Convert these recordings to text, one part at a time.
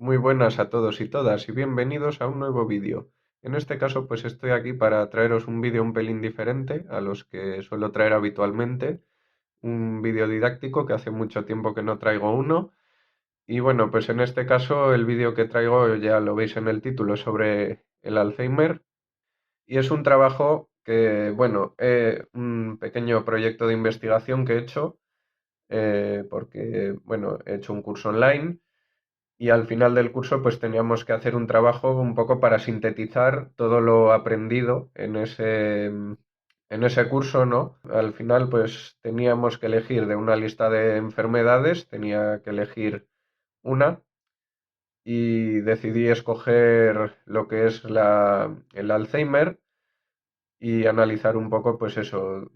Muy buenas a todos y todas y bienvenidos a un nuevo vídeo. En este caso pues estoy aquí para traeros un vídeo un pelín diferente a los que suelo traer habitualmente, un vídeo didáctico que hace mucho tiempo que no traigo uno y bueno pues en este caso el vídeo que traigo ya lo veis en el título sobre el Alzheimer y es un trabajo que bueno, un pequeño proyecto de investigación que he hecho porque bueno he hecho un curso online y al final del curso pues teníamos que hacer un trabajo un poco para sintetizar todo lo aprendido en ese curso, ¿no? Al final pues teníamos que elegir de una lista de enfermedades, tenía que elegir una y decidí escoger lo que es el Alzheimer y analizar un poco pues eso,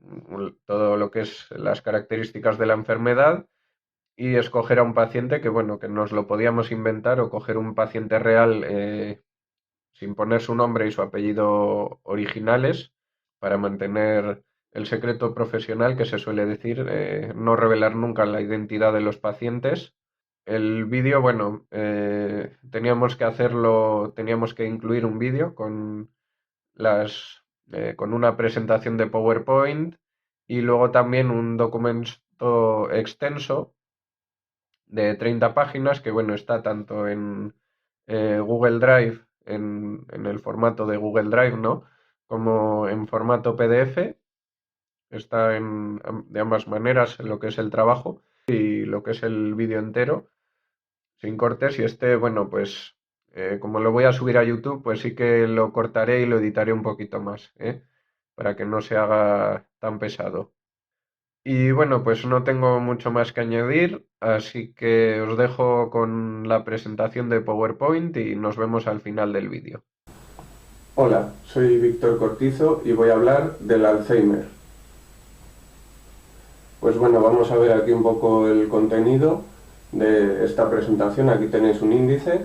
todo lo que es las características de la enfermedad y escoger a un paciente que, bueno, que nos lo podíamos inventar o coger un paciente real sin poner su nombre y su apellido originales para mantener el secreto profesional que se suele decir, no revelar nunca la identidad de los pacientes. El vídeo, bueno, teníamos que incluir un vídeo con una presentación de PowerPoint y luego también un documento extenso de 30 páginas que, bueno, está tanto en Google Drive, en el formato de Google Drive, ¿no? Como en formato PDF. Está de ambas maneras en lo que es el trabajo y lo que es el vídeo entero, sin cortes. Y este, bueno, pues como lo voy a subir a YouTube, pues sí que lo cortaré y lo editaré un poquito más, ¿eh? Para que no se haga tan pesado. Y bueno, pues no tengo mucho más que añadir, así que os dejo con la presentación de PowerPoint y nos vemos al final del vídeo. Hola, soy Víctor Cortizo y voy a hablar del Alzheimer. Pues bueno, vamos a ver aquí un poco el contenido de esta presentación. Aquí tenéis un índice.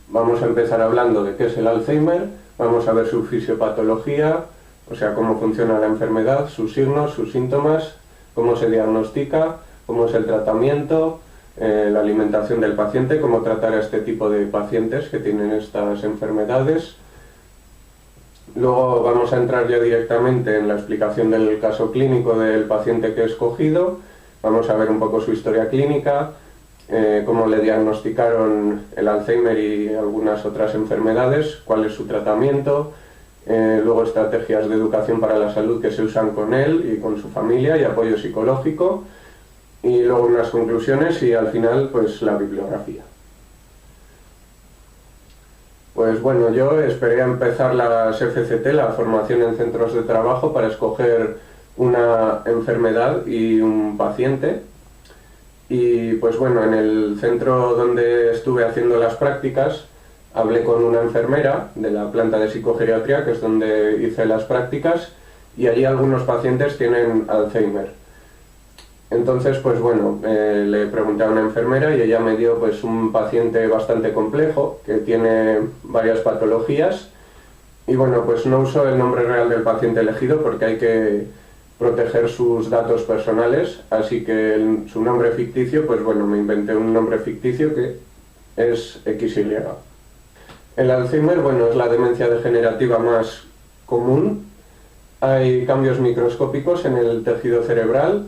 Vamos a empezar hablando de qué es el Alzheimer, vamos a ver su fisiopatología, o sea, cómo funciona la enfermedad, sus signos, sus síntomas, cómo se diagnostica, cómo es el tratamiento, la alimentación del paciente, cómo tratar a este tipo de pacientes que tienen estas enfermedades. Luego vamos a entrar ya directamente en la explicación del caso clínico del paciente que he escogido, vamos a ver un poco su historia clínica, cómo le diagnosticaron el Alzheimer y algunas otras enfermedades, cuál es su tratamiento, luego estrategias de educación para la salud que se usan con él y con su familia y apoyo psicológico, y luego unas conclusiones y al final pues la bibliografía. Pues bueno, yo esperé a empezar las FCT, la formación en centros de trabajo, para escoger una enfermedad y un paciente. Y pues bueno, en el centro donde estuve haciendo las prácticas, hablé con una enfermera de la planta de psicogeriatría, que es donde hice las prácticas, y allí algunos pacientes tienen Alzheimer. Entonces, pues bueno, le pregunté a una enfermera y ella me dio pues un paciente bastante complejo, que tiene varias patologías, y bueno, pues no uso el nombre real del paciente elegido porque hay que proteger sus datos personales, así que su nombre ficticio, pues bueno, me inventé un nombre ficticio que es XY. El Alzheimer, bueno, es la demencia degenerativa más común. Hay cambios microscópicos en el tejido cerebral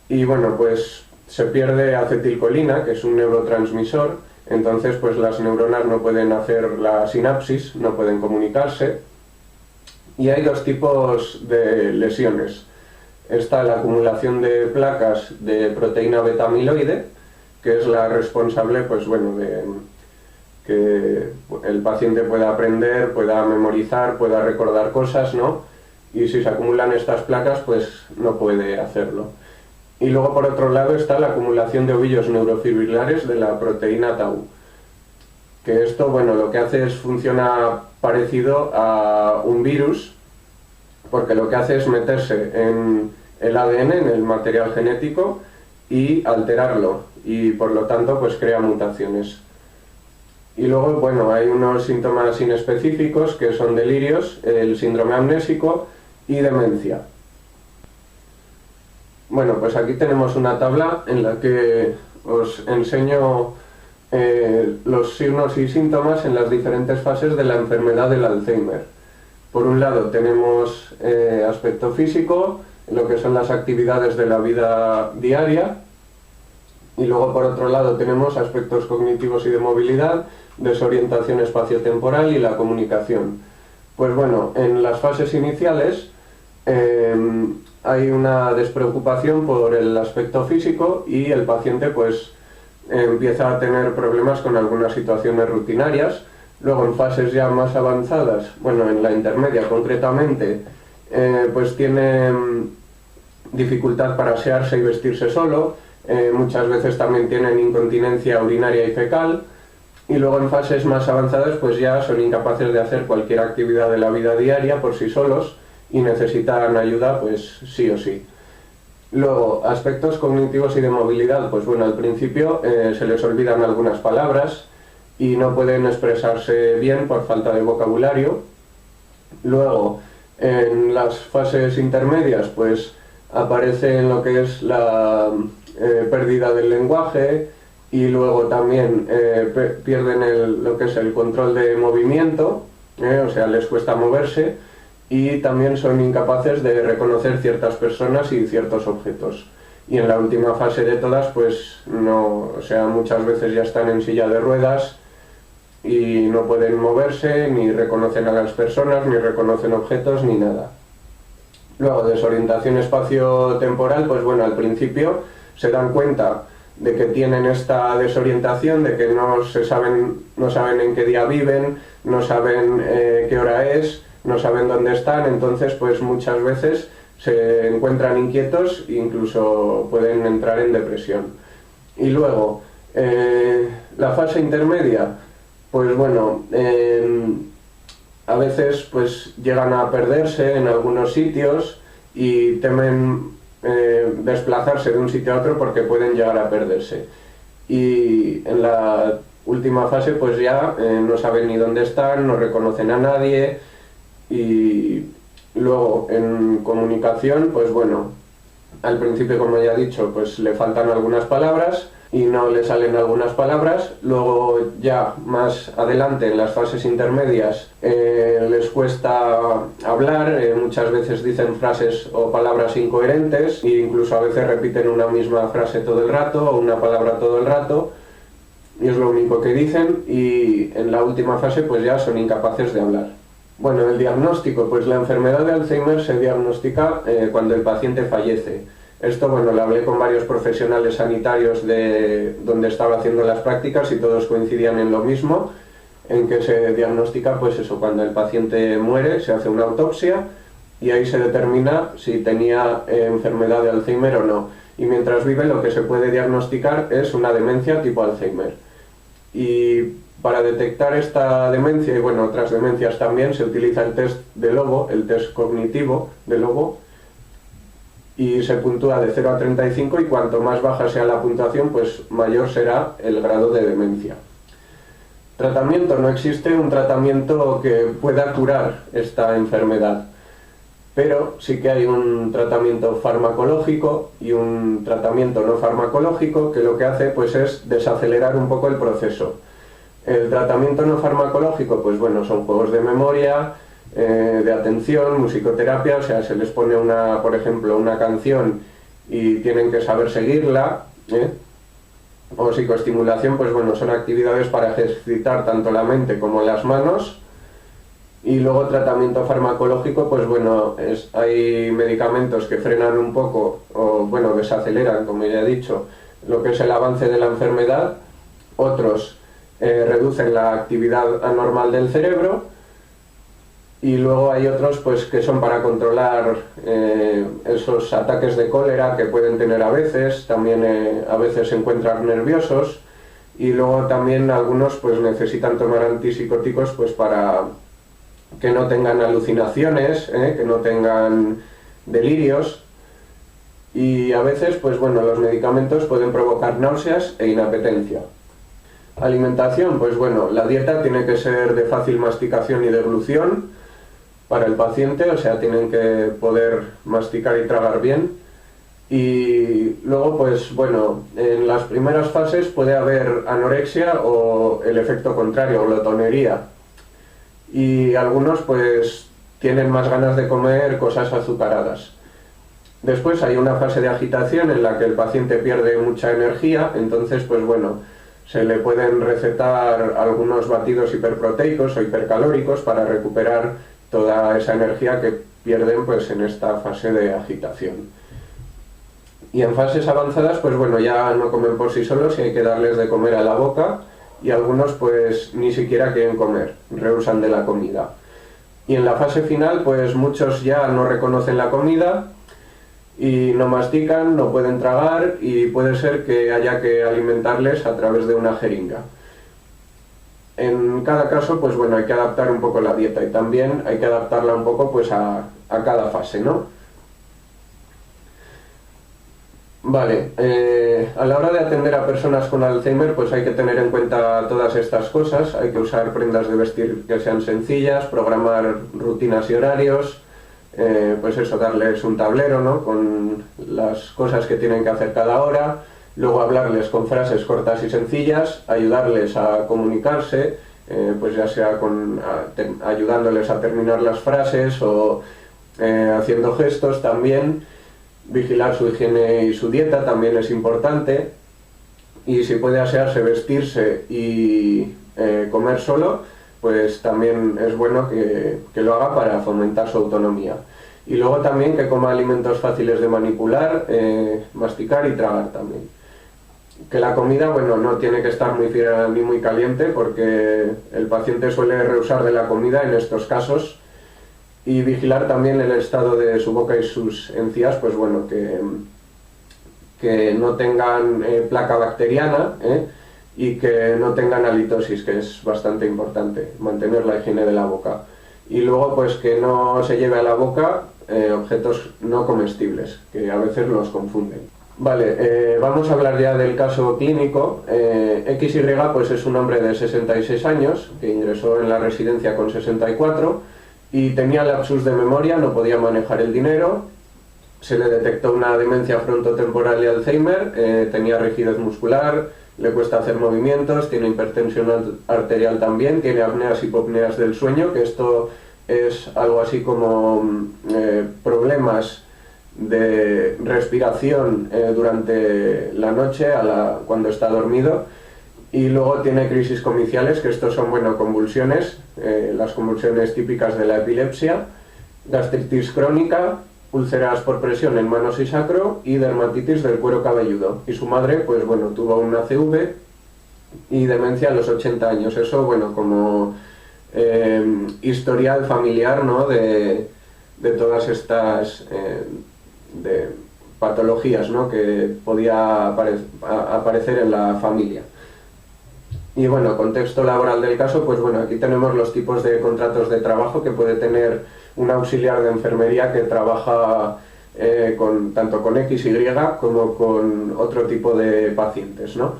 y bueno, pues se pierde acetilcolina, que es un neurotransmisor, entonces pues las neuronas no pueden hacer la sinapsis, no pueden comunicarse. Y hay dos tipos de lesiones. Está la acumulación de placas de proteína beta-amiloide, que es la responsable, pues bueno, de que el paciente pueda aprender, pueda memorizar, pueda recordar cosas, ¿no? Y si se acumulan estas placas, pues no puede hacerlo. Y luego, por otro lado, está la acumulación de ovillos neurofibrilares de la proteína tau, que esto, bueno, lo que hace es funciona parecido a un virus, porque lo que hace es meterse en el ADN, en el material genético, y alterarlo, y por lo tanto pues crea mutaciones. Y luego, bueno, hay unos síntomas inespecíficos que son delirios, el síndrome amnésico y demencia. Bueno, pues aquí tenemos una tabla en la que os enseño los signos y síntomas en las diferentes fases de la enfermedad del Alzheimer. Por un lado tenemos aspecto físico, lo que son las actividades de la vida diaria, y luego por otro lado tenemos aspectos cognitivos y de movilidad, desorientación espaciotemporal y la comunicación. Pues bueno, en las fases iniciales hay una despreocupación por el aspecto físico y el paciente pues empieza a tener problemas con algunas situaciones rutinarias. Luego en fases ya más avanzadas, bueno, en la intermedia concretamente, pues tiene dificultad para asearse y vestirse solo, muchas veces también tienen incontinencia urinaria y fecal, y luego en fases más avanzadas pues ya son incapaces de hacer cualquier actividad de la vida diaria por sí solos y necesitan ayuda pues sí o sí. Luego, aspectos cognitivos y de movilidad, pues bueno, al principio se les olvidan algunas palabras y no pueden expresarse bien por falta de vocabulario. Luego, en las fases intermedias, pues aparece en lo que es la pérdida del lenguaje y luego también pierden lo que es el control de movimiento, o sea, les cuesta moverse, y también son incapaces de reconocer ciertas personas y ciertos objetos. Y en la última fase de todas, pues no, o sea, muchas veces ya están en silla de ruedas y no pueden moverse, ni reconocen a las personas, ni reconocen objetos, ni nada. Luego, desorientación espacio-temporal, pues bueno, al principio se dan cuenta de que tienen esta desorientación, de que no saben en qué día viven, no saben qué hora es, no saben dónde están, entonces pues muchas veces se encuentran inquietos e incluso pueden entrar en depresión. Y luego, la fase intermedia, pues bueno, a veces pues llegan a perderse en algunos sitios y temen desplazarse de un sitio a otro porque pueden llegar a perderse. Y en la última fase pues ya no saben ni dónde están, no reconocen a nadie. Y luego en comunicación, pues bueno, al principio, como ya he dicho, pues le faltan algunas palabras y no le salen algunas palabras. Luego ya más adelante, en las fases intermedias, les cuesta hablar, muchas veces dicen frases o palabras incoherentes e incluso a veces repiten una misma frase todo el rato o una palabra todo el rato y es lo único que dicen, y en la última fase pues ya son incapaces de hablar. Bueno, el diagnóstico, pues la enfermedad de Alzheimer se diagnostica cuando el paciente fallece. Esto, bueno, lo hablé con varios profesionales sanitarios de donde estaba haciendo las prácticas y todos coincidían en lo mismo, en que se diagnostica, pues eso, cuando el paciente muere, se hace una autopsia y ahí se determina si tenía enfermedad de Alzheimer o no. Y mientras vive, lo que se puede diagnosticar es una demencia tipo Alzheimer. Y para detectar esta demencia y bueno, otras demencias también, se utiliza el test de Lobo, el test cognitivo de Lobo, y se puntúa de 0 a 35 y cuanto más baja sea la puntuación, pues mayor será el grado de demencia. Tratamiento: no existe un tratamiento que pueda curar esta enfermedad, pero sí que hay un tratamiento farmacológico y un tratamiento no farmacológico que lo que hace pues es desacelerar un poco el proceso. El tratamiento no farmacológico, pues bueno, son juegos de memoria, de atención, musicoterapia, o sea, se les pone por ejemplo, una canción y tienen que saber seguirla, o psicoestimulación, pues bueno, son actividades para ejercitar tanto la mente como las manos. Y luego tratamiento farmacológico, pues bueno, hay medicamentos que frenan un poco, o bueno, desaceleran, como ya he dicho, lo que es el avance de la enfermedad. Otros reducen la actividad anormal del cerebro, y luego hay otros pues que son para controlar esos ataques de cólera que pueden tener a veces, también a veces se encuentran nerviosos, y luego también algunos pues necesitan tomar antipsicóticos pues para que no tengan alucinaciones, que no tengan delirios, y a veces pues bueno, los medicamentos pueden provocar náuseas e inapetencia. Alimentación, pues bueno, la dieta tiene que ser de fácil masticación y deglución para el paciente, o sea, tienen que poder masticar y tragar bien. Y luego, pues bueno, en las primeras fases puede haber anorexia o el efecto contrario, glotonería. Y algunos pues tienen más ganas de comer cosas azucaradas. Después hay una fase de agitación en la que el paciente pierde mucha energía, entonces pues bueno, se le pueden recetar algunos batidos hiperproteicos o hipercalóricos para recuperar toda esa energía que pierden pues en esta fase de agitación. Y en fases avanzadas pues bueno, ya no comen por sí solos y hay que darles de comer a la boca, y algunos pues ni siquiera quieren comer, rehusan de la comida. Y en la fase final pues muchos ya no reconocen la comida y no mastican, no pueden tragar, y puede ser que haya que alimentarles a través de una jeringa. En cada caso, pues bueno, hay que adaptar un poco la dieta y también hay que adaptarla un poco pues a cada fase, ¿no? Vale, a la hora de atender a personas con Alzheimer pues hay que tener en cuenta todas estas cosas, hay que usar prendas de vestir que sean sencillas, programar rutinas y horarios, pues eso, darles un tablero, ¿no?, con las cosas que tienen que hacer cada hora, luego hablarles con frases cortas y sencillas, ayudarles a comunicarse, pues ya sea ayudándoles a terminar las frases o haciendo gestos también. Vigilar su higiene y su dieta también es importante, y si puede asearse, vestirse y comer solo, pues también es bueno que lo haga para fomentar su autonomía. Y luego también que coma alimentos fáciles de manipular, masticar y tragar también. Que la comida, bueno, no tiene que estar muy fría ni muy caliente, porque el paciente suele rehusar de la comida en estos casos. Y vigilar también el estado de su boca y sus encías, pues bueno, que no tengan placa bacteriana, y que no tengan halitosis, que es bastante importante, mantener la higiene de la boca. Y luego pues que no se lleve a la boca objetos no comestibles, que a veces los confunden. Vale, vamos a hablar ya del caso clínico. XY pues es un hombre de 66 años que ingresó en la residencia con 64 y tenía lapsus de memoria, no podía manejar el dinero, se le detectó una demencia frontotemporal y Alzheimer, tenía rigidez muscular, le cuesta hacer movimientos, tiene hipertensión arterial también, tiene apneas y hipopneas del sueño, que esto es algo así como problemas de respiración durante la noche cuando está dormido. Y luego tiene crisis comiciales, que estos son, bueno, convulsiones, las convulsiones típicas de la epilepsia, gastritis crónica, úlceras por presión en manos y sacro y dermatitis del cuero cabelludo. Y su madre, pues bueno, tuvo una ACV y demencia a los 80 años. Eso, bueno, como historial familiar, ¿no?, de todas estas de patologías, ¿no?, que podía aparecer en la familia. Y bueno, contexto laboral del caso, pues bueno, aquí tenemos los tipos de contratos de trabajo que puede tener un auxiliar de enfermería que trabaja tanto con XY como con otro tipo de pacientes, ¿no?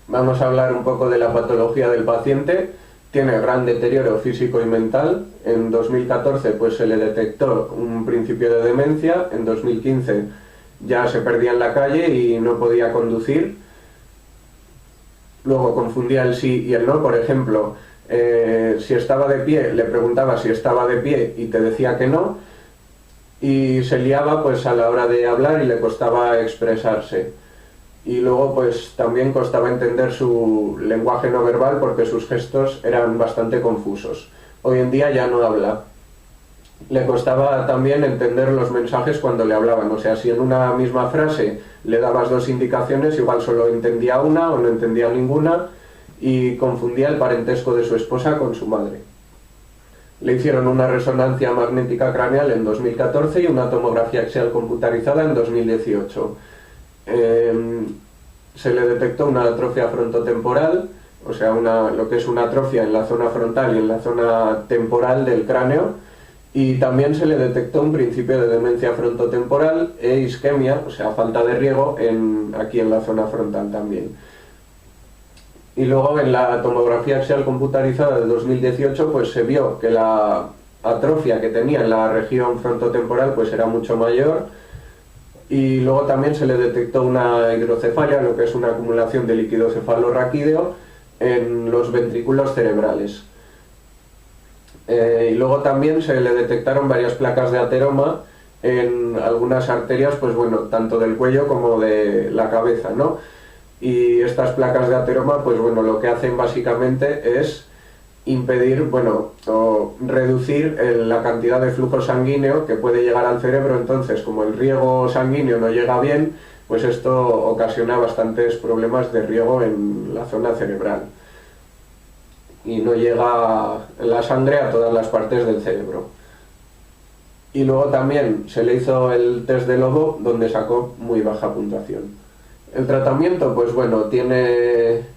Vamos a hablar un poco de la patología del paciente. Tiene gran deterioro físico y mental. En 2014 pues se le detectó un principio de demencia, en 2015 ya se perdía en la calle y no podía conducir. Luego confundía el sí y el no, por ejemplo, si estaba de pie, le preguntaba si estaba de pie y te decía que no, y se liaba pues a la hora de hablar y le costaba expresarse. Y luego pues también costaba entender su lenguaje no verbal porque sus gestos eran bastante confusos. Hoy en día ya no habla. Le costaba también entender los mensajes cuando le hablaban, o sea, si en una misma frase le dabas dos indicaciones, igual solo entendía una o no entendía ninguna, y confundía el parentesco de su esposa con su madre. Le hicieron una resonancia magnética craneal en 2014 y una tomografía axial computarizada en 2018. Se le detectó una atrofia frontotemporal, o sea, lo que es una atrofia en la zona frontal y en la zona temporal del cráneo, y también se le detectó un principio de demencia frontotemporal e isquemia, o sea, falta de riego aquí en la zona frontal también. Y luego en la tomografía axial computarizada de 2018 pues se vio que la atrofia que tenía en la región frontotemporal pues era mucho mayor, y luego también se le detectó una hidrocefalia, lo que es una acumulación de líquido cefalorraquídeo en los ventrículos cerebrales. Y luego también se le detectaron varias placas de ateroma en algunas arterias, pues bueno, tanto del cuello como de la cabeza, ¿no? Y estas placas de ateroma, pues bueno, lo que hacen básicamente es impedir, bueno, o reducir la cantidad de flujo sanguíneo que puede llegar al cerebro. Entonces, como el riego sanguíneo no llega bien, pues esto ocasiona bastantes problemas de riego en la zona cerebral y no llega la sangre a todas las partes del cerebro. Y luego también se le hizo el test de Lobo, donde sacó muy baja puntuación. El tratamiento, pues bueno, tiene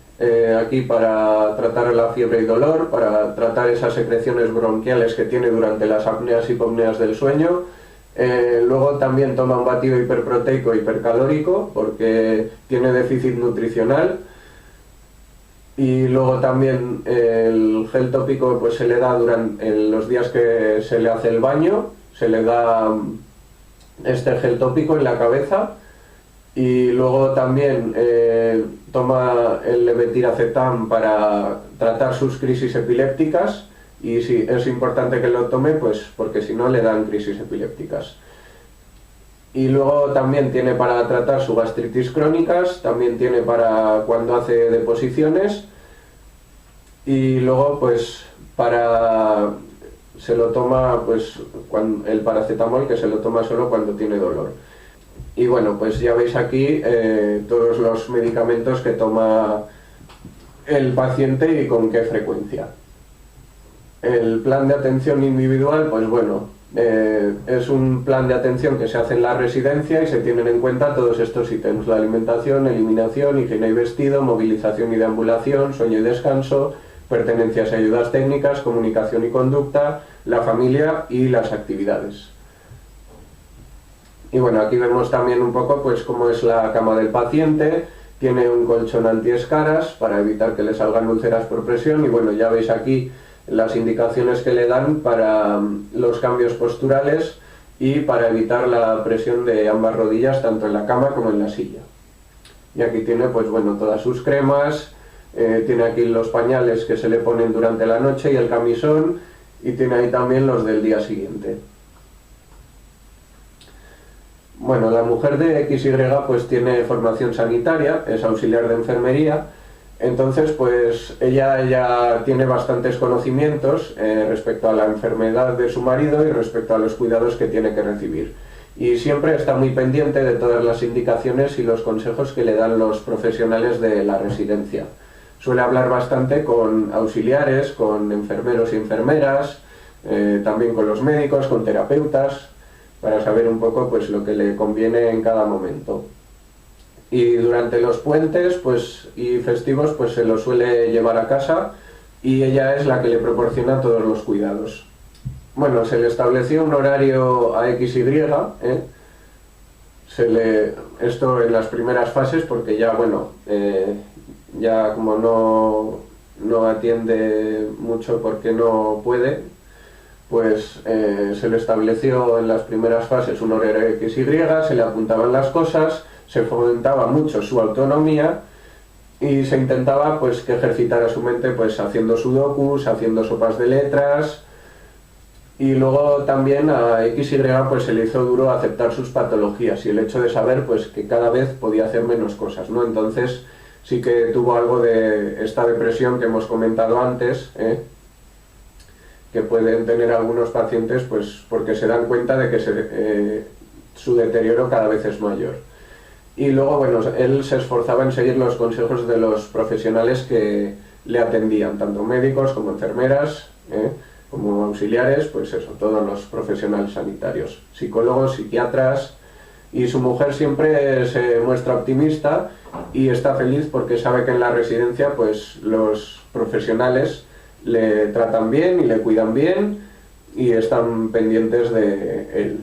aquí para tratar la fiebre y dolor, para tratar esas secreciones bronquiales que tiene durante las apneas y hipopneas del sueño. Luego también toma un batido hiperproteico hipercalórico porque tiene déficit nutricional. Y luego también el gel tópico pues se le da durante los días que se le hace el baño, se le da este gel tópico en la cabeza. Y luego también toma el levetiracetam para tratar sus crisis epilépticas, y sí, es importante que lo tome pues porque si no le dan crisis epilépticas. Y luego también tiene para tratar su gastritis crónicas, también tiene para cuando hace deposiciones, y luego pues se lo toma pues el paracetamol, que se lo toma solo cuando tiene dolor. Y bueno, pues ya veis aquí todos los medicamentos que toma el paciente y con qué frecuencia. El plan de atención individual, pues bueno, es un plan de atención que se hace en la residencia y se tienen en cuenta todos estos ítems: la alimentación, eliminación, higiene y vestido, movilización y deambulación, sueño y descanso, pertenencias y ayudas técnicas, comunicación y conducta, la familia y las actividades. Y bueno, aquí vemos también un poco pues cómo es la cama del paciente. Tiene un colchón antiescaras para evitar que le salgan úlceras por presión, y bueno, ya veis aquí las indicaciones que le dan para los cambios posturales y para evitar la presión de ambas rodillas tanto en la cama como en la silla. Y aquí tiene pues bueno todas sus cremas, tiene aquí los pañales que se le ponen durante la noche y el camisón, y tiene ahí también los del día siguiente. Bueno, la mujer de XY pues tiene formación sanitaria, es auxiliar de enfermería, entonces pues ella ya tiene bastantes conocimientos respecto a la enfermedad de su marido y respecto a los cuidados que tiene que recibir. Y siempre está muy pendiente de todas las indicaciones y los consejos que le dan los profesionales de la residencia. Suele hablar bastante con auxiliares, con enfermeros y enfermeras, también con los médicos, con terapeutas, para saber un poco pues lo que le conviene en cada momento. Y durante los puentes pues y festivos pues se lo suele llevar a casa, y ella es la que le proporciona todos los cuidados. Bueno, se le estableció un horario a XY, esto en las primeras fases, porque ya bueno, ya como no atiende mucho porque no puede, pues se le estableció en las primeras fases un horario XY, se le apuntaban las cosas, se fomentaba mucho su autonomía y se intentaba pues que ejercitara su mente pues haciendo sudokus, haciendo sopas de letras. Y luego también a XY pues se le hizo duro aceptar sus patologías y el hecho de saber pues que cada vez podía hacer menos cosas, ¿no? Entonces sí que tuvo algo de esta depresión que hemos comentado antes, que pueden tener algunos pacientes pues porque se dan cuenta de que su deterioro cada vez es mayor. Y luego bueno, él se esforzaba en seguir los consejos de los profesionales que le atendían, tanto médicos como enfermeras, como auxiliares, pues eso, todos los profesionales sanitarios, psicólogos, psiquiatras. Y su mujer siempre se muestra optimista y está feliz porque sabe que en la residencia pues los profesionales le tratan bien y le cuidan bien y están pendientes de él.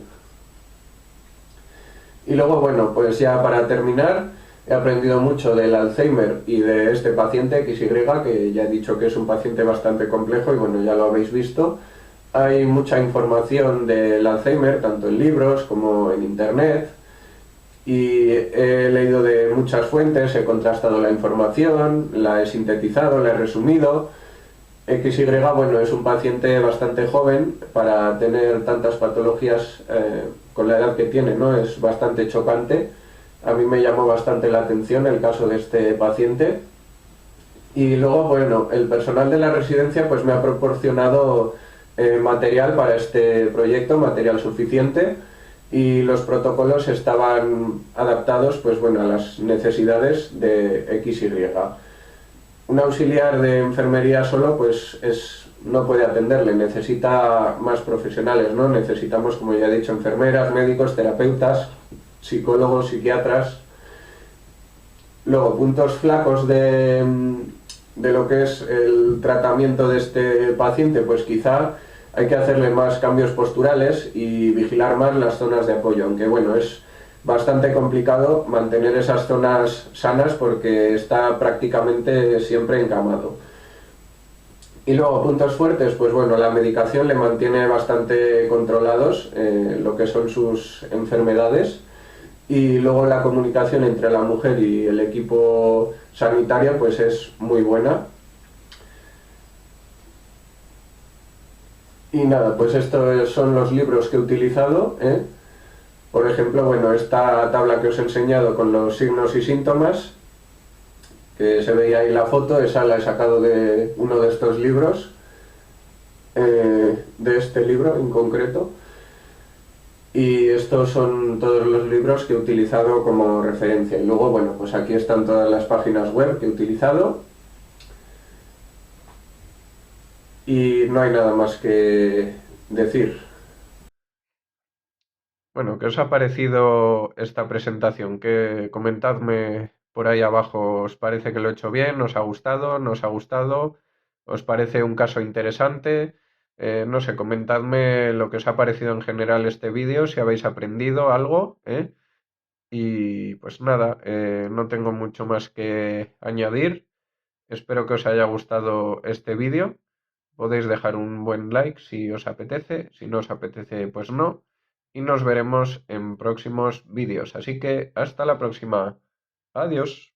Y luego, bueno, pues ya para terminar, he aprendido mucho del Alzheimer y de este paciente XY, que ya he dicho que es un paciente bastante complejo y bueno, ya lo habéis visto. Hay mucha información del Alzheimer, tanto en libros como en internet. Y he leído de muchas fuentes, he contrastado la información, la he sintetizado, la he resumido. XY, bueno, es un paciente bastante joven para tener tantas patologías con la edad que tiene, ¿no? Es bastante chocante. A mí me llamó bastante la atención el caso de este paciente. Y luego, bueno, el personal de la residencia pues me ha proporcionado material para este proyecto, material suficiente, y los protocolos estaban adaptados pues bueno, a las necesidades de XY. Un auxiliar de enfermería solo pues no puede atenderle, necesita más profesionales, ¿no? Necesitamos, como ya he dicho, enfermeras, médicos, terapeutas, psicólogos, psiquiatras. Luego, puntos flacos de lo que es el tratamiento de este paciente, pues quizá hay que hacerle más cambios posturales y vigilar más las zonas de apoyo, aunque bueno, es bastante complicado mantener esas zonas sanas porque está prácticamente siempre encamado. Y luego puntos fuertes, pues bueno, la medicación le mantiene bastante controlados lo que son sus enfermedades, y luego la comunicación entre la mujer y el equipo sanitario pues es muy buena. Y nada, pues estos son los libros que he utilizado, ¿eh? Por ejemplo, bueno, esta tabla que os he enseñado con los signos y síntomas, que se veía ahí la foto, esa la he sacado de uno de estos libros, de este libro en concreto. Y estos son todos los libros que he utilizado como referencia. Y luego, bueno, pues aquí están todas las páginas web que he utilizado. Y no hay nada más que decir. Bueno, ¿qué os ha parecido esta presentación? ¿Qué comentadme por ahí abajo? ¿Os parece que lo he hecho bien? ¿Os ha gustado? ¿No os ha gustado? ¿Os parece un caso interesante? No sé, comentadme lo que os ha parecido en general este vídeo, si habéis aprendido algo, ¿eh? Y pues nada, no tengo mucho más que añadir. Espero que os haya gustado este vídeo. Podéis dejar un buen like si os apetece, si no os apetece, pues no. Y nos veremos en próximos vídeos. Así que hasta la próxima. Adiós.